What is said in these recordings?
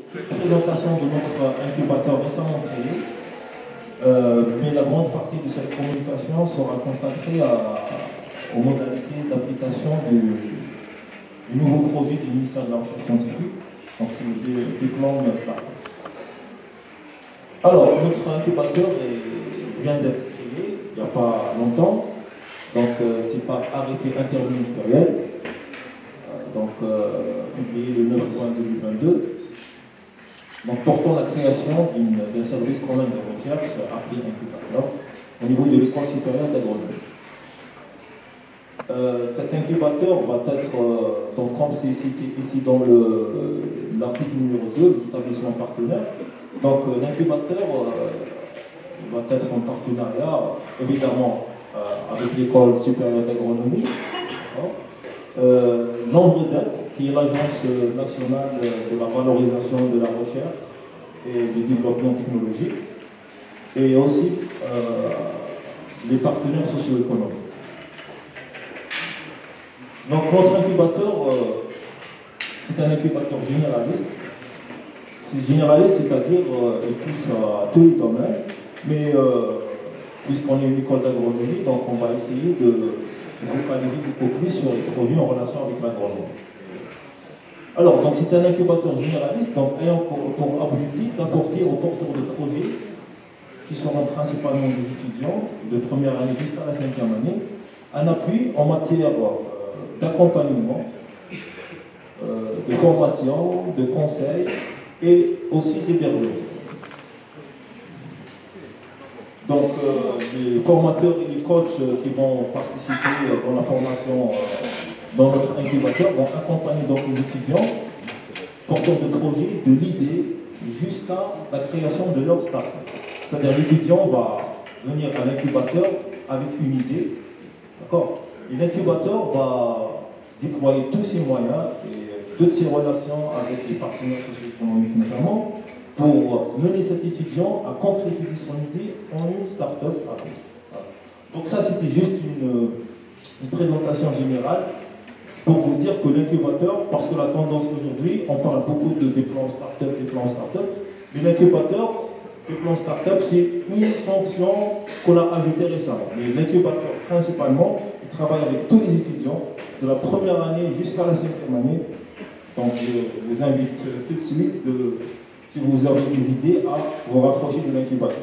présentation de notre incubateur récemment créé, mais la grande partie de cette communication sera consacrée aux modalités d'application du nouveau projet du ministère de la Recherche scientifique, donc c'est le diplôme Startup. Alors, notre incubateur vient d'être créé il n'y a pas longtemps, donc c'est par arrêté interministériel, publié le 9 juin 2022. Donc, portant la création d'un service commun de recherche appelé incubateur au niveau de l'École supérieure d'agronomie. Cet incubateur va être, donc, comme c'est cité ici dans l'article numéro 2, les établissements partenaires. Donc, l'incubateur va être en partenariat, évidemment, avec l'École supérieure d'agronomie. L'ANVEDET, qui est l'Agence nationale de la valorisation de la recherche et du développement technologique, et aussi les partenaires socio-économiques. Donc notre incubateur, c'est un incubateur généraliste. C'est généraliste, c'est-à-dire il touche à tous les domaines, mais puisqu'on est une école d'agronomie, donc on va essayer de focaliser beaucoup plus sur les projets en relation avec l'agronomie. Alors, donc c'est un incubateur généraliste, donc ayant pour objectif d'apporter aux porteurs de projets, qui seront principalement des étudiants de première année jusqu'à la 5e année, un appui en matière d'accompagnement, de formation, de conseil et aussi d'hébergement. Donc, les formateurs et les coachs qui vont participer dans la formation dans notre incubateur vont accompagner donc les étudiants porteurs de projets de l'idée jusqu'à la création de leur start. C'est-à-dire l'étudiant va venir à l'incubateur avec une idée, d'accord? Et l'incubateur va déployer tous ses moyens et toutes ses relations avec les partenaires socio-économiques notamment, pour mener cet étudiant à concrétiser son idée en une start-up. Voilà. Donc ça, c'était juste une présentation générale pour vous dire que l'incubateur, parce que la tendance aujourd'hui, on parle beaucoup des plans start-up, mais l'incubateur, les plans start-up, c'est une fonction qu'on a ajoutée récemment. Mais l'incubateur, principalement, il travaille avec tous les étudiants, de la première année jusqu'à la 5e année. Donc je vous invite tout de suite, si vous avez des idées, à vous rapprocher de l'incubateur.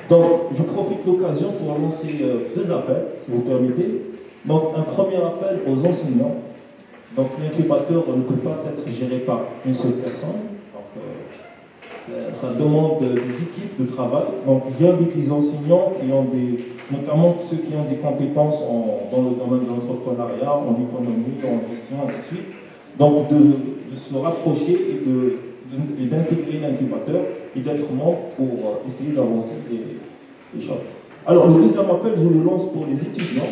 Donc, je profite de l'occasion pour lancer deux appels, si vous permettez. Donc, un premier appel aux enseignants. Donc, l'incubateur ne peut pas être géré par une seule personne. Donc, ça demande des équipes de travail. Donc, j'invite les enseignants qui ont notamment ceux qui ont des compétences dans le domaine de l'entrepreneuriat, en économie, en gestion, ainsi de suite. Donc, de se rapprocher et d'intégrer l'incubateur et d'être membre pour essayer d'avancer les choses. Alors, le deuxième appel, je le lance pour les étudiants.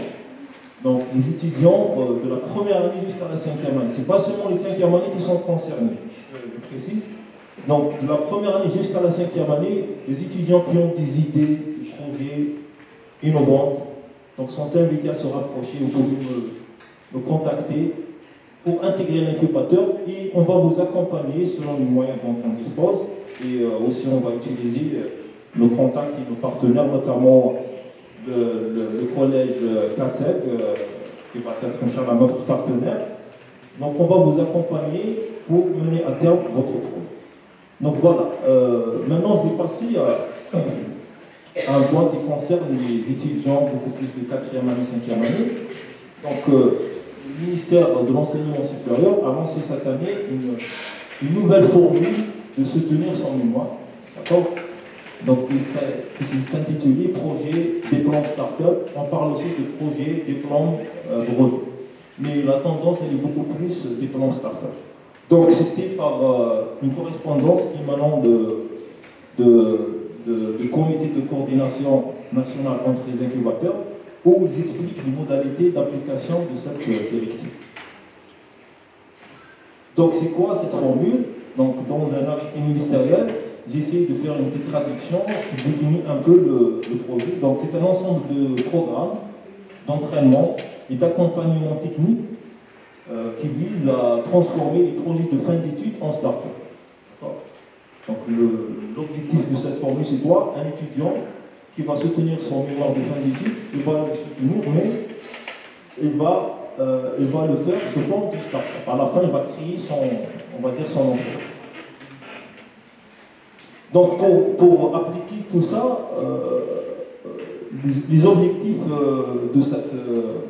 Donc, les étudiants de la première année jusqu'à la 5e année. Ce n'est pas seulement les 5e années qui sont concernés, je précise. Donc, de la première année jusqu'à la 5e année, les étudiants qui ont des idées, des projets innovantes, donc, sont invités à se rapprocher. Vous pouvez me contacter pour intégrer l'incubateur et on va vous accompagner selon les moyens dont on dispose et aussi on va utiliser nos contacts et nos partenaires, notamment le collège CASEG qui va être Inch'Allah notre partenaire. Donc on va vous accompagner pour mener à terme votre projet. Donc voilà, maintenant je vais passer à un point qui concerne les étudiants beaucoup plus de 4e année, 5e année. Donc le ministère de l'Enseignement supérieur a lancé cette année une nouvelle formule de soutenir son mémoire. D'accord? Donc, qui s'intitule Projet des plans start-up. On parle aussi de projet des plans brevet. Mais la tendance, elle est beaucoup plus des plans start-up. Donc, c'était par une correspondance émanant du comité de coordination nationale entre les incubateurs, où ils expliquent les modalités d'application de cette directive. Donc c'est quoi cette formule? Donc dans un arrêté ministériel, j'ai essayé de faire une petite traduction qui définit un peu le projet. Donc c'est un ensemble de programmes d'entraînement et d'accompagnement technique qui vise à transformer les projets de fin d'études en start-up. l'objectif de cette formule, c'est quoi? Un étudiant qui va soutenir son mémoire de fin d'études, il va le soutenir, mais il va le faire sous forme de start-up. À la fin, il va créer on va dire son emploi. Donc, pour appliquer tout ça, les objectifs de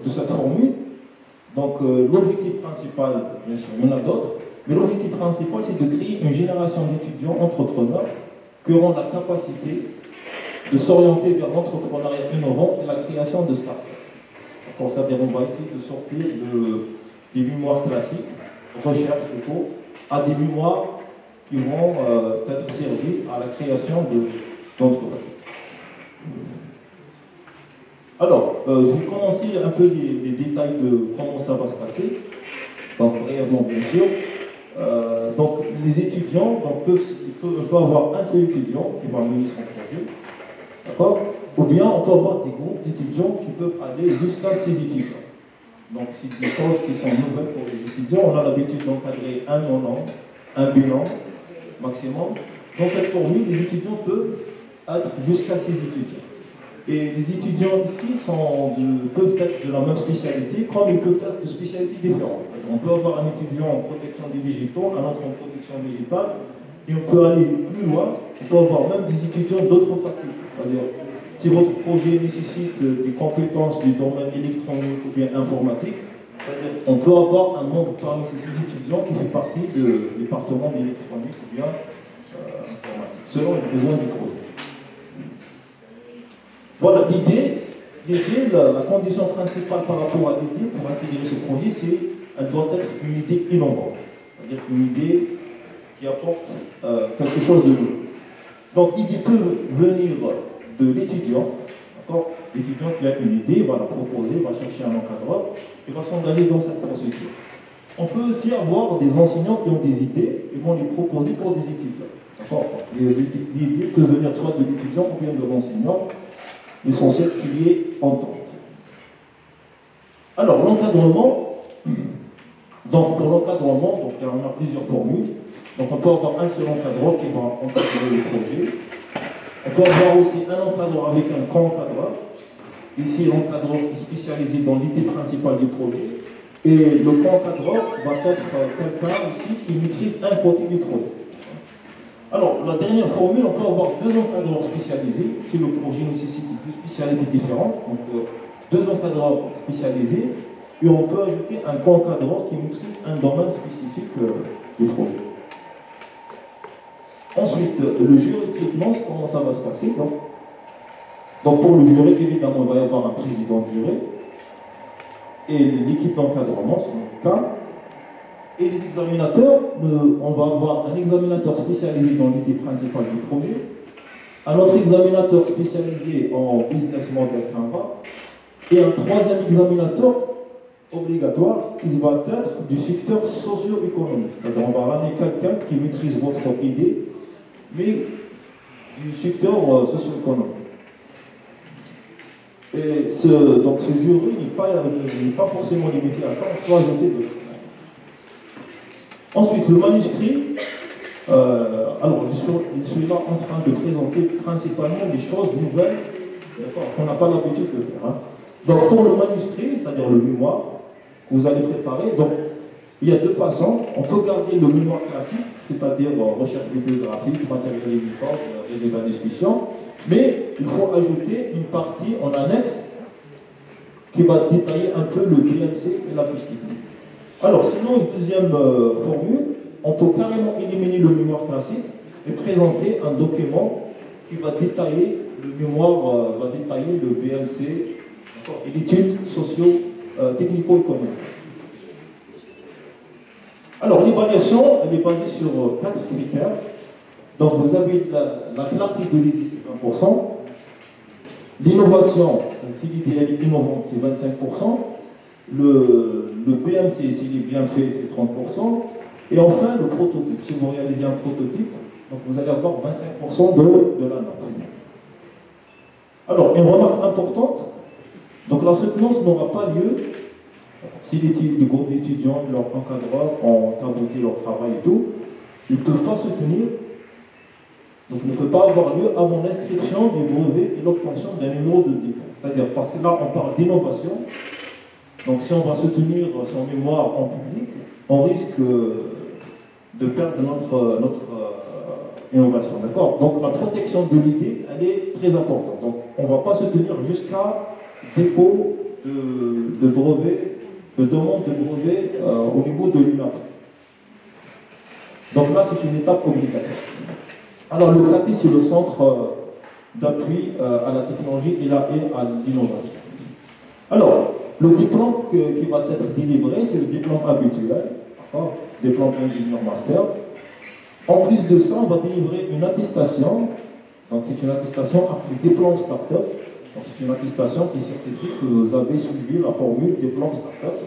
cette formule, donc l'objectif principal, bien sûr, il y en a d'autres, mais l'objectif principal, c'est de créer une génération d'étudiants entrepreneurs qui auront la capacité de s'orienter vers l'entrepreneuriat innovant et la création de start-up. Donc, c'est-à-dire on va essayer de sortir des mémoires classiques, recherche plutôt, à des mémoires qui vont être servies à la création d'entreprises. Alors, je vais commencer un peu les détails de comment ça va se passer, donc brièvement bien sûr. Donc les étudiants peuvent avoir un seul étudiant qui va mener son projet, d'accord? Ou bien on peut avoir des groupes d'étudiants qui peuvent aller jusqu'à 6 étudiants. Donc c'est des choses qui sont nouvelles pour les étudiants. On a l'habitude d'encadrer un non-an, un bilan maximum. Dans cette formule, les étudiants peuvent être jusqu'à 6 étudiants. Et les étudiants ici peuvent être de la même spécialité, comme ils peuvent être de spécialités différentes. On peut avoir un étudiant en protection des végétaux, un autre en protection végétale, et on peut aller plus loin, on peut avoir même des étudiants d'autres facultés. C'est-à-dire, si votre projet nécessite des compétences du domaine électronique ou bien informatique, c'est-à-dire, on peut avoir un membre parmi ces étudiants qui fait partie du département d'électronique ou bien informatique, selon les besoins du projet. Voilà, la condition principale par rapport à l'idée pour intégrer ce projet, c'est qu'elle doit être une idée innovante, c'est-à-dire une idée qui apporte quelque chose de nouveau. Donc l'idée peut venir de l'étudiant, d'accord? L'étudiant qui a une idée va la proposer, va chercher un encadreur et va s'engager dans cette procédure. On peut aussi avoir des enseignants qui ont des idées et vont les proposer pour des étudiants. L'idée peut venir soit de l'étudiant ou bien de l'enseignant. L'essentiel qu'il y ait entente. Alors, l'encadrement, donc pour l'encadrement, on a plusieurs formules. Donc on peut avoir un seul encadreur qui va encadrer le projet. On peut avoir aussi un encadreur avec un co-encadreur. Ici, l'encadreur est spécialisé dans l'idée principale du projet. Et le co-encadreur va être quelqu'un aussi qui maîtrise un côté du projet. Alors, la dernière formule, on peut avoir 2 encadreurs spécialisés, si le projet nécessite 2 spécialités différentes, donc 2 encadreurs spécialisés, et on peut ajouter un co-encadreur qui maîtrise un domaine spécifique du projet. Ensuite, le jury de soutenance, comment ça va se passer? Donc pour le jury, évidemment, il va y avoir un président de jury, et l'équipe d'encadrement, c'est le cas. Et les examinateurs, on va avoir un examinateur spécialisé dans l'idée principale du projet, un autre examinateur spécialisé en business model Canva, et un 3e examinateur obligatoire qui va être du secteur socio-économique. C'est-à-dire on va ramener quelqu'un qui maîtrise votre idée, mais du secteur socio-économique. Et donc ce jury n'est pas forcément limité à ça, on peut ajouter d'autres. Ensuite, le manuscrit, alors je suis là en train de présenter principalement des choses nouvelles qu'on n'a pas l'habitude de faire. Hein. Donc pour le manuscrit, c'est-à-dire le mémoire que vous allez préparer, donc il y a 2 façons. On peut garder le mémoire classique, c'est-à-dire recherche bibliographique, matériel éditeur, résultats de discussion, mais il faut ajouter une partie en annexe qui va détailler un peu le BMC et la fiche technique. Alors, sinon, une deuxième formule, on peut carrément éliminer le mémoire classique et présenter un document qui va détailler le mémoire, va détailler le BMC et l'étude socio-technico-économique. Alors, l'évaluation, elle est basée sur 4 critères. Donc, vous avez la clarté de l'idée, c'est 20%. L'innovation, si l'idée est innovante, c'est 25%. Le BMC, s'il est bien fait, c'est 30%. Et enfin, le prototype. Si vous réalisez un prototype, donc vous allez avoir 25% de la note. Alors, une remarque importante, donc la soutenance n'aura pas lieu si les groupes d'étudiants, leurs encadreurs ont abouti leur travail et tout, ils ne peuvent pas soutenir Donc ne peut pas avoir lieu avant l'inscription du brevet et l'obtention d'un numéro de dépôt. C'est-à-dire, parce que là, on parle d'innovation. Donc si on va soutenir son mémoire en public, on risque de perdre notre innovation. D'accord? Donc la protection de l'idée, elle est très importante. Donc on ne va pas se tenir jusqu'à dépôt de brevet, de demande de brevet au niveau de l'UNAP. Donc là, c'est une étape obligatoire. Alors le CATI, c'est le centre d'appui à la technologie et à l'innovation. Alors, le diplôme qui va être délivré, c'est le diplôme habituel, diplôme ingénieur master. En plus de ça, on va délivrer une attestation. Donc c'est une attestation appelée diplôme startup. Donc c'est une attestation qui certifie que vous avez suivi la formule diplôme startup.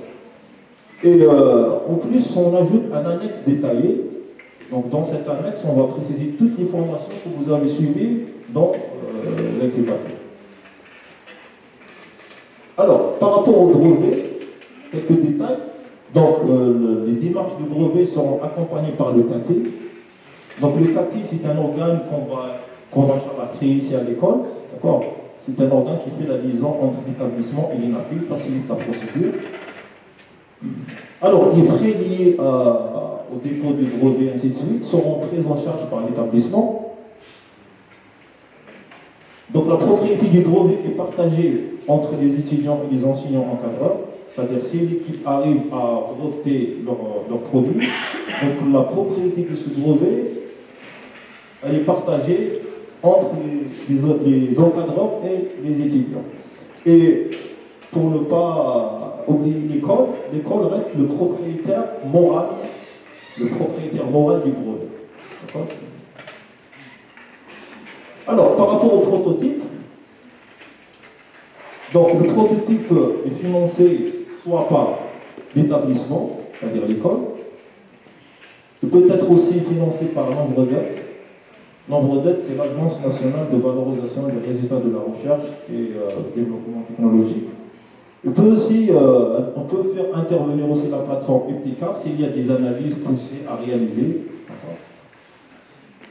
Et en plus, on ajoute un annexe détaillé. Donc dans cette annexe, on va préciser toutes les formations que vous avez suivies dans l'incubateur. Alors, par rapport au brevet, quelques détails. Donc, les démarches de brevet seront accompagnées par le CATI. Donc, le CATI, c'est un organe qu'on va créer ici à l'école. D'accord? C'est un organe qui fait la liaison entre l'établissement et l'INAPI, facilite la procédure. Alors, les frais liés au dépôt du brevet, ainsi de suite, seront pris en charge par l'établissement. Donc, la propriété du brevet est partagée entre les étudiants et les enseignants encadreurs. C'est-à-dire, si l'équipe arrive à breveter leur produit, donc la propriété de ce brevet, elle est partagée entre les encadreurs et les étudiants. Et pour ne pas oublier l'école reste le propriétaire moral du brevet. D'accord? Alors, par rapport au prototype, donc le prototype est financé soit par l'établissement, c'est-à-dire l'école, il peut être aussi financé par l'ANVREDET. L'ANVREDET, c'est l'Agence nationale de valorisation des résultats de la recherche et développement technologique. On peut faire intervenir aussi la plateforme Epticar s'il y a des analyses poussées à réaliser.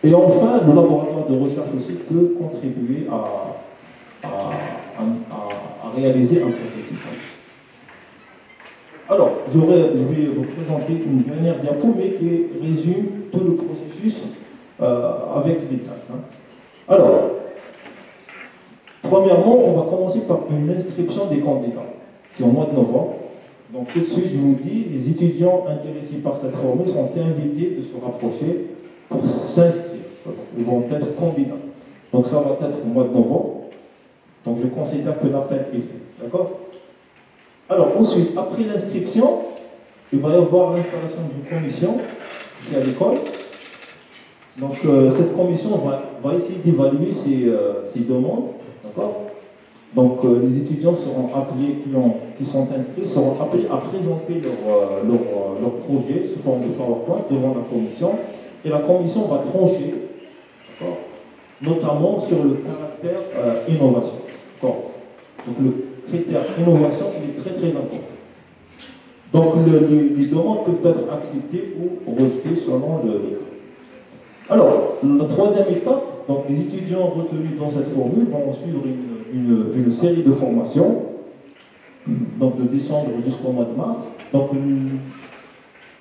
Et enfin, le laboratoire de recherche aussi peut contribuer à réaliser un prototype. Alors, je vais vous présenter une dernière diapo, mais qui résume tout le processus avec les tâches. Alors, premièrement, on va commencer par une inscription des candidats. C'est au mois de novembre. Donc tout de suite, je vous dis, les étudiants intéressés par cette formule sont invités de se rapprocher pour s'inscrire. Ils vont être candidats. Donc ça va être au mois de novembre. Donc je considère que l'appel est fait. D'accord? Alors ensuite, après l'inscription, il va y avoir l'installation d'une commission ici à l'école. Donc cette commission va essayer d'évaluer ces demandes. D'accord? Donc les étudiants seront appelés, qui sont inscrits, seront appelés à présenter leur projet sous forme de PowerPoint devant la commission. Et la commission va trancher, notamment sur le caractère innovation. Donc le critère innovation, il est très très important. Donc les demandes peuvent être acceptées ou rejetées selon le cas. Alors, la troisième étape, donc les étudiants retenus dans cette formule vont suivre une série de formations, donc de décembre jusqu'au mois de mars. Donc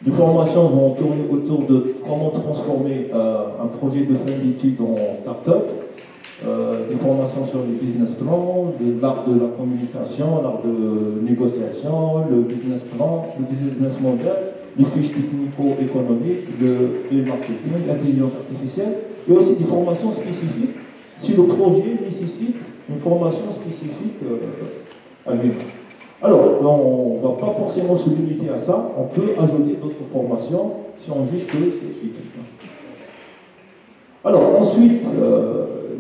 les formations vont tourner autour de comment transformer un projet de fin d'études en start-up, des formations sur les business plans, l'art de la communication, l'art de négociation, le business plan, le business model, les fiches technico-économiques, le marketing, l'intelligence artificielle, et aussi des formations spécifiques si le projet nécessite une formation spécifique à lui. Alors, on ne va pas forcément se limiter à ça, on peut ajouter d'autres formations si on juge que c'est utile. Alors, ensuite,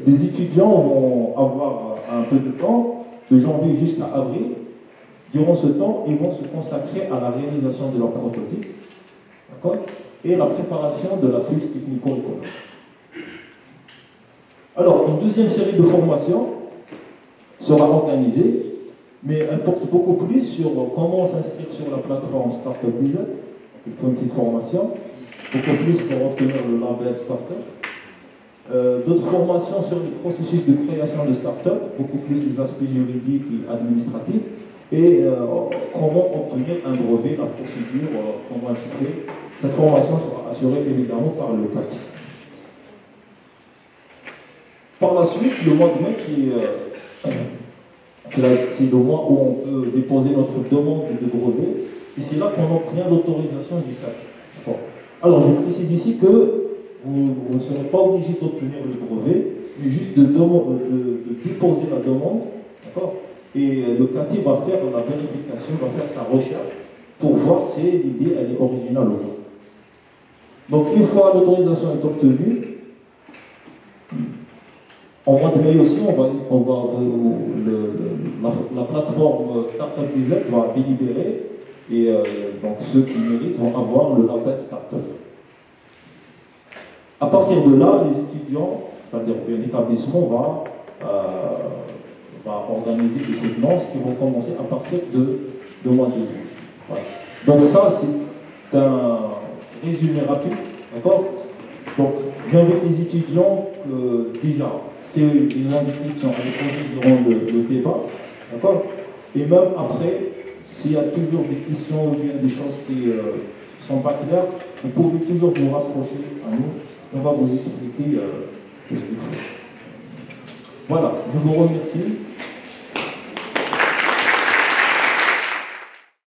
les étudiants vont avoir un peu de temps, de janvier jusqu'à avril. Durant ce temps, ils vont se consacrer à la réalisation de leur prototype, et la préparation de la fiche technico-économique. Alors, une deuxième série de formations sera organisée, mais elle porte beaucoup plus sur comment s'inscrire sur la plateforme Startup Design. Il faut une petite formation, beaucoup plus pour obtenir le label Startup. D'autres formations sur le processus de création de start-up, beaucoup plus les aspects juridiques et administratifs, et comment obtenir un brevet, la procédure, comment elle se fait. Cette formation sera assurée évidemment par le CATI. Par la suite, le mois de mai, c'est le mois où on peut déposer notre demande de brevet, et c'est là qu'on obtient l'autorisation du CATI. Alors, je précise ici que vous ne serez pas obligé d'obtenir le brevet, mais juste de déposer la demande, d'accord? Et le CATI va faire la vérification, va faire sa recherche pour voir si l'idée elle est originale ou non. Donc une fois l'autorisation est obtenue, en mois de mai aussi, la plateforme Startup DZ va délibérer et donc ceux qui méritent vont avoir le label Startup. À partir de là, les étudiants, c'est-à-dire l'établissement, va organiser des soutenances qui vont commencer à partir de mois de juillet. Voilà. Donc ça, c'est un résumé rapide, d'accord? Donc j'invite les étudiants déjà, si ils ont des questions à les poser durant le débat, d'accord? Et même après, s'il y a toujours des questions ou bien des choses qui ne sont pas claires, vous pouvez toujours vous rapprocher à nous. On va vous expliquer ce qu'il faut. Voilà, je vous remercie.